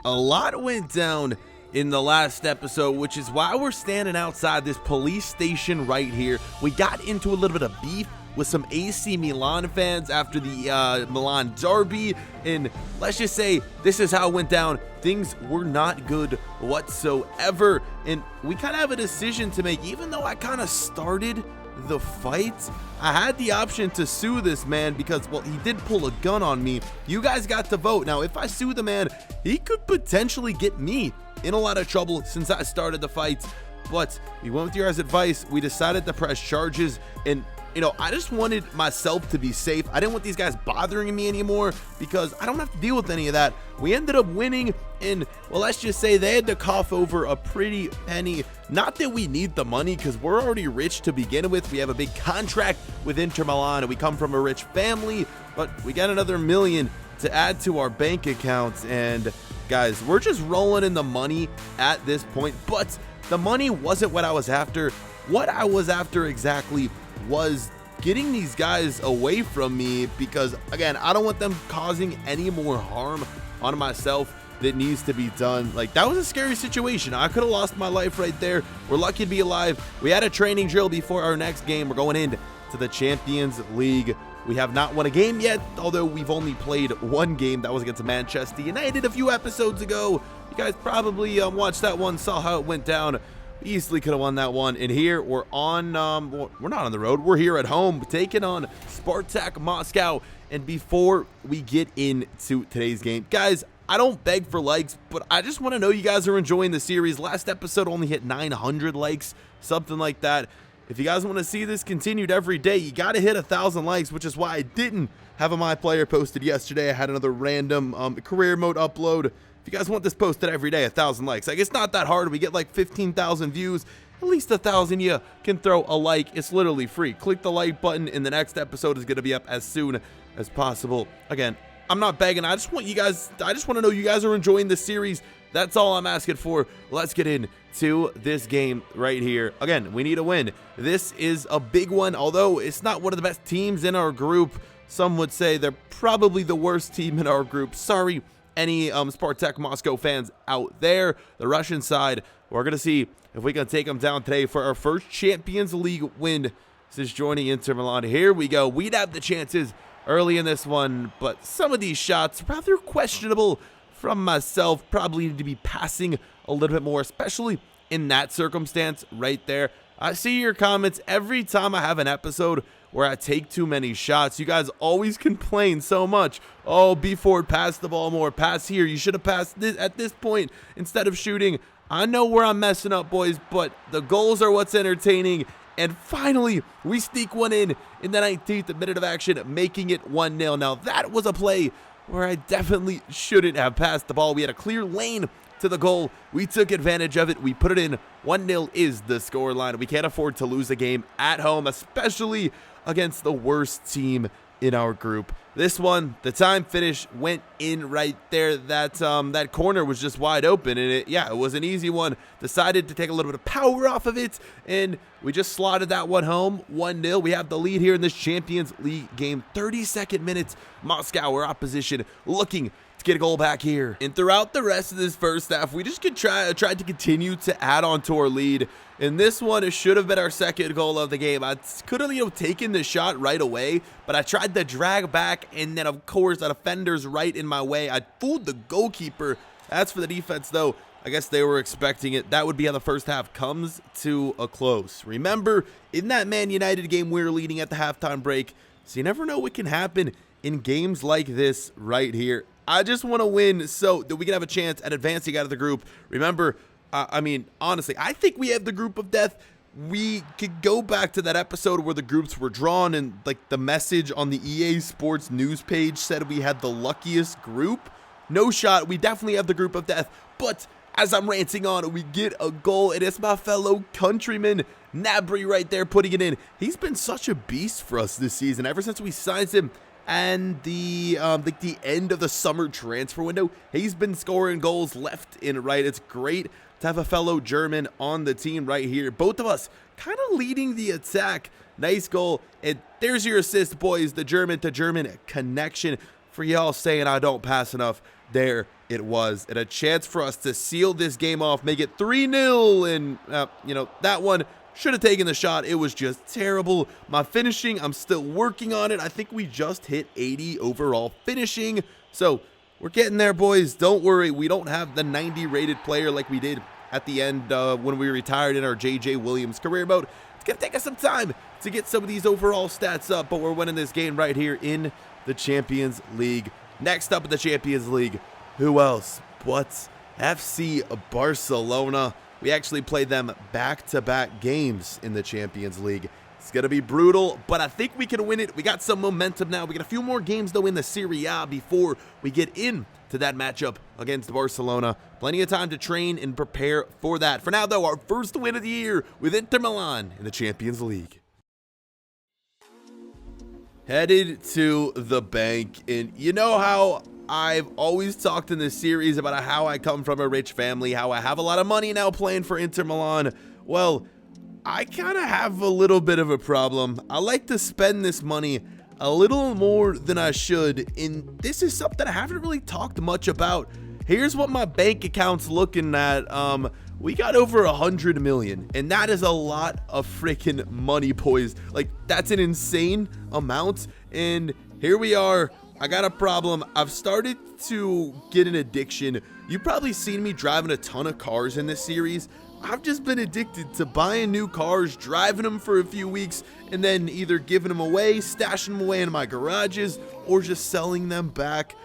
A lot went down in the last episode, which is why we're standing outside this police station right here. We got into a little bit of beef with some AC Milan fans after the Milan derby, and let's just say this is how it went down. Things were not good whatsoever, and we kind of have a decision to make. Even though I kind of started the fight, I had the option to sue this man because, well, he did pull a gun on me. You guys got to vote. Now, if I sue the man, he could potentially get me in a lot of trouble since I started the fight. But we went with your guys' advice. We decided to press charges, and I just wanted myself to be safe. I didn't want these guys bothering me anymore because I don't have to deal with any of that. We ended up winning, and, well, let's just say they had to cough over a pretty penny. Not that we need the money because we're already rich to begin with. We have a big contract with Inter Milan, and we come from a rich family, but we got another $1 million to add to our bank account. And, guys, we're just rolling in the money at this point, but the money wasn't what I was after. What I was after exactly was getting these guys away from me because, again, I don't want them causing any more harm on myself that needs to be done. Like, that was a scary situation. I could have lost my life right there. We're lucky to be alive. We had a training drill before our next game. We're going into the Champions League. We have not won a game yet, although we've only played one game. That was against Manchester United a few episodes ago. You guys probably watched that one, saw how it went down. We easily could have won that one. And here we're on, well, we're not on the road. We're here at home taking on Spartak Moscow. And before we get into today's game, guys, I don't beg for likes, but I just want to know you guys are enjoying the series. Last episode only hit 900 likes, something like that. If you guys want to see this continued every day, you got to hit 1,000 likes, which is why I didn't have a My Player posted yesterday. I had another random career mode upload. If you guys want this posted every day, 1,000 likes. Like, it's not that hard. We get like 15,000 views. At least 1,000 you can throw a like. It's literally free. Click the like button, and the next episode is going to be up as soon as possible. Again, I'm not begging. I just want to know you guys are enjoying this series. That's all I'm asking for. Let's get into this game right here. Again, we need a win. This is a big one, although it's not one of the best teams in our group. Some would say they're probably the worst team in our group. Sorry, any Spartak Moscow fans out there. The Russian side, we're going to see if we can take them down today for our first Champions League win since joining Inter Milan. Here we go. We'd have the chances early in this one, but some of these shots rather questionable from myself. Probably need to be passing a little bit more, especially in that circumstance right there. I see your comments every time I have an episode where I take too many shots. You guys always complain so much. Oh, be forward, pass the ball more, pass here. You should have passed this at this point instead of shooting. I know where I'm messing up, boys, but the goals are what's entertaining. And finally, we sneak one in the 19th minute of action, making it 1-0. Now, that was a play where I definitely shouldn't have passed the ball. We had a clear lane to the goal. We took advantage of it. We put it in. 1-0 is the scoreline. We can't afford to lose a game at home, especially against the worst team in our group. This one, the time finish went in right there. That corner was just wide open, and it was an easy one. Decided to take a little bit of power off of it, and we just slotted that one home. 1-0. We have the lead here in this Champions League game. 32nd minutes. Moscow, our opposition, looking to get a goal back here. And throughout the rest of this first half, we just tried to continue to add on to our lead. And this one, it should have been our second goal of the game. I could have taken the shot right away, but I tried to drag back, and then, of course, the defender's right in my way. I fooled the goalkeeper. As for the defense, though, I guess they were expecting it. That would be how the first half comes to a close. Remember, in that Man United game, we were leading at the halftime break, so you never know what can happen in games like this right here. I just want to win so that we can have a chance at advancing out of the group. Remember, I mean, honestly, I think we have the group of death. We could go back to that episode where the groups were drawn, and like the message on the EA Sports news page said we had the luckiest group. No shot. We definitely have the group of death. But as I'm ranting on, we get a goal, and it's my fellow countryman Nabry right there putting it in. He's been such a beast for us this season ever since we signed him. And the end of the summer transfer window, he's been scoring goals left and right. It's great to have a fellow German on the team right here. Both of us kind of leading the attack. Nice goal. And there's your assist, boys. The German to German connection. For y'all saying I don't pass enough, there it was. And a chance for us to seal this game off, make it 3-0. And, you know, that one should have taken the shot. It was just terrible. My finishing, I'm still working on it. I think we just hit 80 overall finishing. So we're getting there, boys. Don't worry. We don't have the 90 rated player like we did at the end when we retired in our J.J. Williams career mode. It's going to take us some time to get some of these overall stats up, but we're winning this game right here in the Champions League. Next up in the Champions League, who else but FC Barcelona. We actually played them back-to-back games in the Champions League. It's going to be brutal, but I think we can win it. We got some momentum now. We got a few more games, though, in the Serie A before we get into that matchup against Barcelona. Plenty of time to train and prepare for that. For now, though, our first win of the year with Inter Milan in the Champions League. Headed to the bank, and you know how I've always talked in this series about how I come from a rich family, how I have a lot of money now playing for Inter Milan. Well, I kind of have a little bit of a problem. I like to spend this money a little more than I should, and this is something I haven't really talked much about. Here's what my bank account's looking at. We got over 100 million, and that is a lot of freaking money, boys. Like, that's an insane amount, and here we are. I got a problem. I've started to get an addiction. You've probably seen me driving a ton of cars in this series. I've just been addicted to buying new cars, driving them for a few weeks, and then either giving them away, stashing them away in my garages, or just selling them back.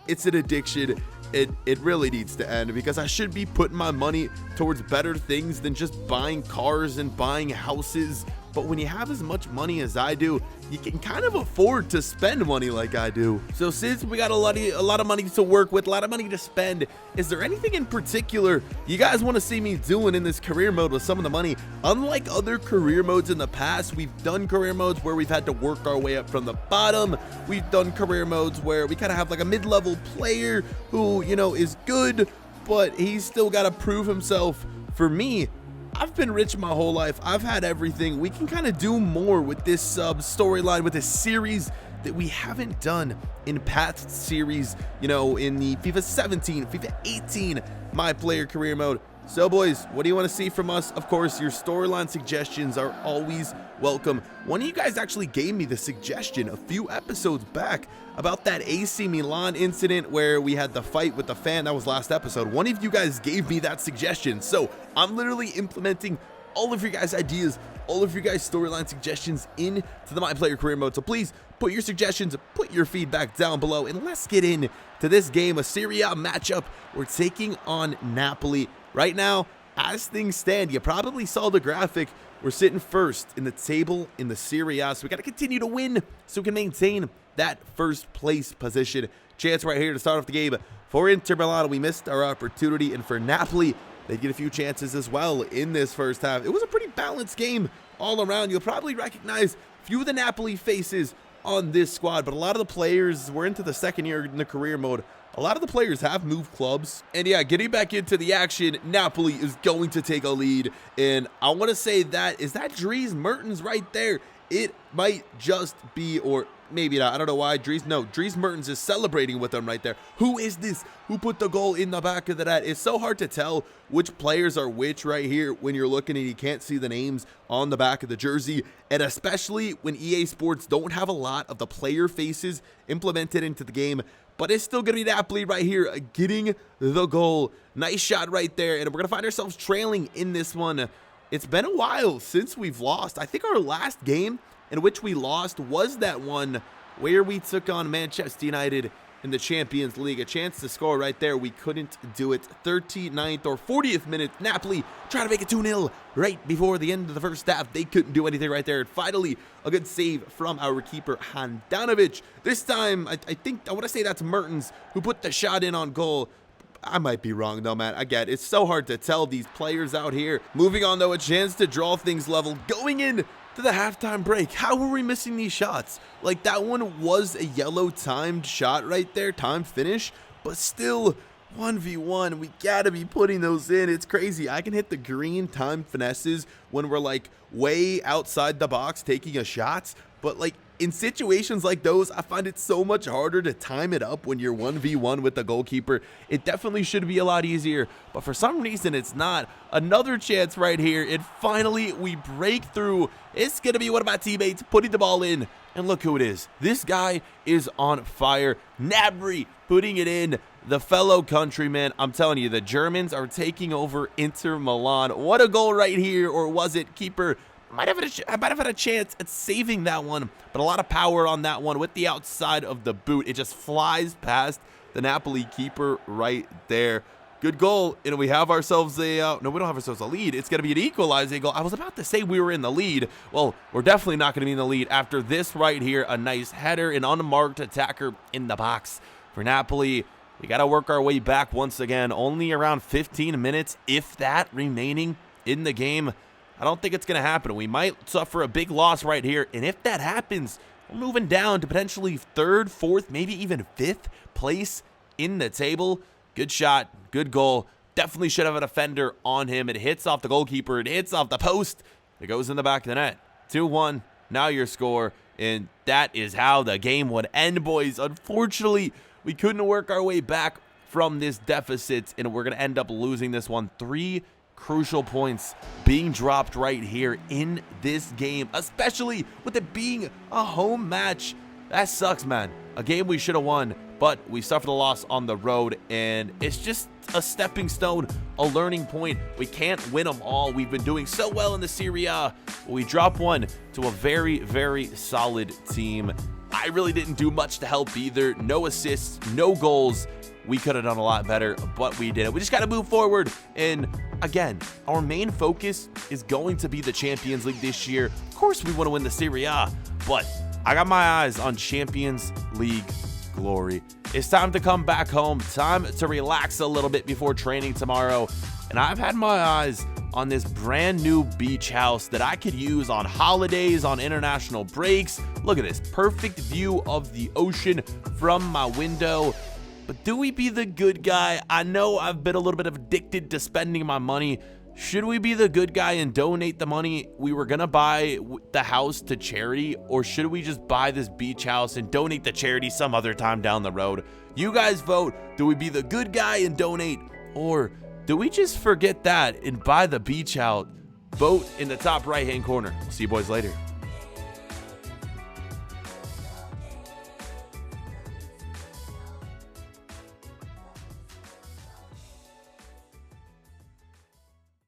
It's an addiction. It really needs to end, because I should be putting my money towards better things than just buying cars and buying houses. But when you have as much money as I do, you can kind of afford to spend money like I do. So since we got a lot of money to work with, a lot of money to spend, is there anything in particular you guys want to see me doing in this career mode with some of the money? Unlike other career modes in the past, we've done career modes where we've had to work our way up from the bottom. We've done career modes where we kind of have like a mid-level player who, you know, is good, but he's still got to prove himself. For me, I've been rich my whole life. I've had everything. We can kind of do more with this storyline, with this series that we haven't done in past series, you know, in the FIFA 17, FIFA 18, my player career mode. So, boys, what do you want to see from us? Of course, your storyline suggestions are always welcome. One of you guys actually gave me the suggestion a few episodes back about that AC Milan incident where we had the fight with the fan. That was last episode. One of you guys gave me that suggestion. So I'm literally implementing all of your guys' ideas, all of your guys' storyline suggestions into the My Player Career mode. So please put your suggestions, put your feedback down below, and let's get into this game, a Serie A matchup. We're taking on Napoli. Right now, as things stand, you probably saw the graphic. We're sitting first in the table in the Serie A, so we got to continue to win so we can maintain that first place position. Chance right here to start off the game for Inter Milan. We missed our opportunity, and for Napoli, they get a few chances as well in this first half. It was a pretty balanced game all around. You'll probably recognize a few of the Napoli faces on this squad, but a lot of the players, we're into the second year in the career mode. A lot of the players have moved clubs, and yeah, getting back into the action, Napoli is going to take a lead, and I want to say that, is that Dries Mertens right there? It might just be, or maybe not, I don't know why, Dries Mertens is celebrating with them right there. Who is this? Who put the goal in the back of the net? It's so hard to tell which players are which right here when you're looking and you can't see the names on the back of the jersey, and especially when EA Sports don't have a lot of the player faces implemented into the game. But it's still going to be Napoli right here getting the goal. Nice shot right there. And we're going to find ourselves trailing in this one. It's been a while since we've lost. I think our last game in which we lost was that one where we took on Manchester United in the Champions League. A chance to score right there. We couldn't do it. 39th or 40th minute. Napoli trying to make it 2-0 right before the end of the first half. They couldn't do anything right there. And finally, a good save from our keeper, Handanovic. This time, I want to say that's Mertens who put the shot in on goal. I might be wrong though, man. I get it. It's so hard to tell these players out here. Moving on though, a chance to draw things level. Going in to the halftime break. How were we missing these shots? Like, that one was a yellow timed shot right there, time finish, but still 1v1. We gotta be putting those in. It's crazy. I can hit the green time finesses when we're like way outside the box taking a shot, but like in situations like those, I find it so much harder to time it up when you're 1v1 with the goalkeeper. It definitely should be a lot easier, but for some reason it's not. Another chance right here, and finally we break through. It's going to be one of my teammates putting the ball in, and look who it is. This guy is on fire. Gnabry putting it in. The fellow countryman, I'm telling you, the Germans are taking over Inter Milan. What a goal right here, or was it? Keeper might have had a chance at saving that one, but a lot of power on that one with the outside of the boot. It just flies past the Napoli keeper right there. Good goal, and we have ourselves a, no, we don't have ourselves a lead. It's going to be an equalizing goal. I was about to say we were in the lead. Well, we're definitely not going to be in the lead after this right here. A nice header, an unmarked attacker in the box for Napoli. We got to work our way back once again. Only around 15 minutes, if that, remaining in the game. I don't think it's going to happen. We might suffer a big loss right here, and if that happens, we're moving down to potentially 3rd, 4th, maybe even 5th place in the table. Good shot, good goal. Definitely should have a defender on him. It hits off the goalkeeper. It hits off the post. It goes in the back of the net. 2-1, now your score, and that is how the game would end, boys. Unfortunately, we couldn't work our way back from this deficit, and we're going to end up losing this one. 3 crucial points being dropped right here in this game, especially with it being a home match. That sucks, man. A game we should have won, but we suffered a loss on the road, and it's just a stepping stone, a learning point. We can't win them all. We've been doing so well in the Serie A. We drop one to a very, very solid team. I really didn't do much to help either. No assists, no goals. We could have done a lot better, but we didn't. We just got to move forward. And again, our main focus is going to be the Champions League this year. Of course, we want to win the Serie A, but I got my eyes on Champions League glory. It's time to come back home. Time to relax a little bit before training tomorrow. And I've had my eyes on this brand new beach house that I could use on holidays, on international breaks. Look at this perfect view of the ocean from my window. But do we be the good guy? I know I've been a little bit addicted to spending my money. Should we be the good guy and donate the money we were gonna buy the house to charity, or should we just buy this beach house and donate the charity some other time down the road? You guys vote. Do we be the good guy and donate, or do we just forget that and buy the beach house? Vote in the top right hand corner. We'll see you boys later.